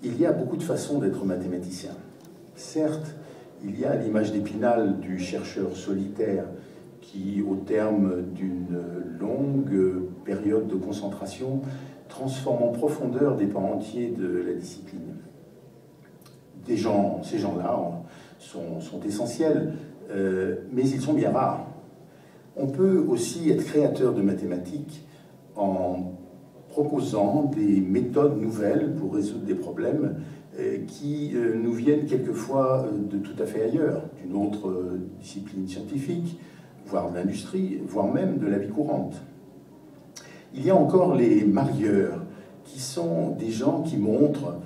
Il y a beaucoup de façons d'être mathématicien. Certes, il y a l'image d'Épinal du chercheur solitaire qui, au terme d'une longue période de concentration, transforme en profondeur des pans entiers de la discipline. Ces gens-là sont essentiels, mais ils sont bien rares. On peut aussi être créateur de mathématiques en proposant des méthodes nouvelles pour résoudre des problèmes qui nous viennent quelquefois de tout à fait ailleurs, d'une autre discipline scientifique, voire de l'industrie, voire même de la vie courante. Il y a encore les marieurs, qui sont des gens qui montrent,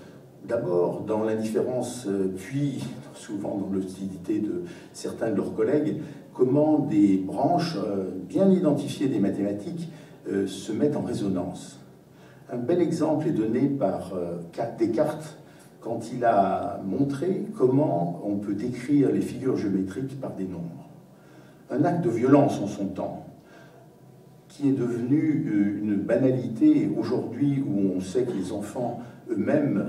d'abord dans l'indifférence, puis souvent dans l'hostilité de certains de leurs collègues, comment des branches bien identifiées des mathématiques se mettent en résonance. Un bel exemple est donné par Descartes quand il a montré comment on peut décrire les figures géométriques par des nombres. Un acte de violence en son temps, qui est devenu une banalité aujourd'hui où on sait que les enfants eux-mêmes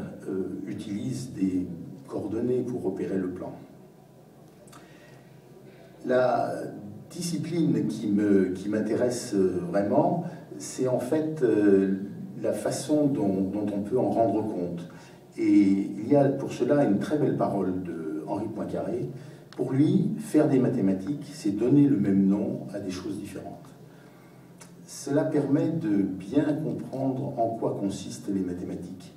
utilisent des coordonnées pour repérer le plan. La discipline qui m'intéresse vraiment, c'est en fait la façon dont on peut en rendre compte. Et il y a pour cela une très belle parole de Henri Poincaré. Pour lui, faire des mathématiques, c'est donner le même nom à des choses différentes. Cela permet de bien comprendre en quoi consistent les mathématiques.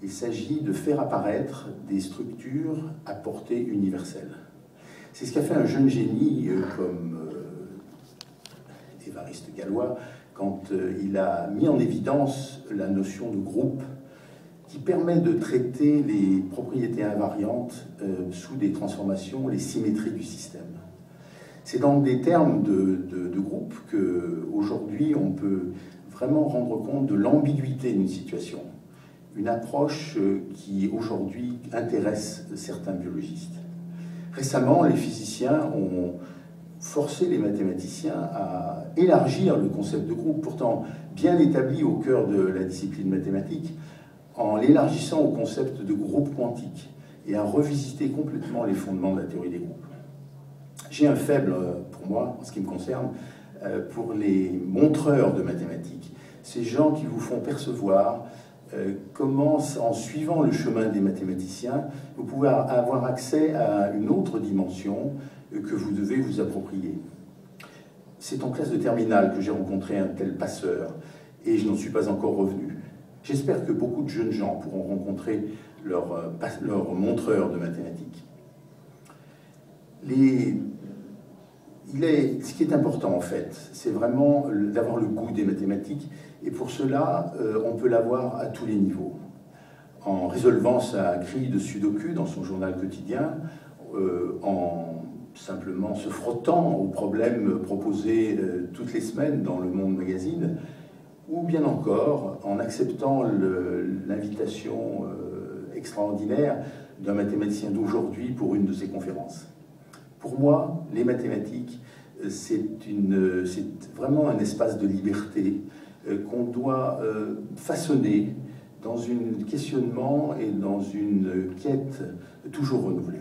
Il s'agit de faire apparaître des structures à portée universelle. C'est ce qu'a fait un jeune génie comme Évariste Galois quand il a mis en évidence la notion de groupe qui permet de traiter les propriétés invariantes sous des transformations, les symétries du système. C'est dans des termes de groupe qu'aujourd'hui on peut vraiment rendre compte de l'ambiguïté d'une situation, une approche qui aujourd'hui intéresse certains biologistes. Récemment, les physiciens ont forcé les mathématiciens à élargir le concept de groupe, pourtant bien établi au cœur de la discipline mathématique, en l'élargissant au concept de groupe quantique et à revisiter complètement les fondements de la théorie des groupes. J'ai un faible, pour moi, en ce qui me concerne, pour les montreurs de mathématiques, ces gens qui vous font percevoir comment, en suivant le chemin des mathématiciens, vous pouvez avoir accès à une autre dimension que vous devez vous approprier. C'est en classe de terminale que j'ai rencontré un tel passeur, et je n'en suis pas encore revenu. J'espère que beaucoup de jeunes gens pourront rencontrer leur montreur de mathématiques. Ce qui est important, en fait, c'est vraiment d'avoir le goût des mathématiques, et pour cela, on peut l'avoir à tous les niveaux. En résolvant sa grille de sudoku dans son journal quotidien, en simplement se frottant aux problèmes proposés toutes les semaines dans Le Monde Magazine, ou bien encore en acceptant l'invitation extraordinaire d'un mathématicien d'aujourd'hui pour une de ses conférences. Pour moi, les mathématiques, c'est vraiment un espace de liberté qu'on doit façonner dans un questionnement et dans une quête toujours renouvelée.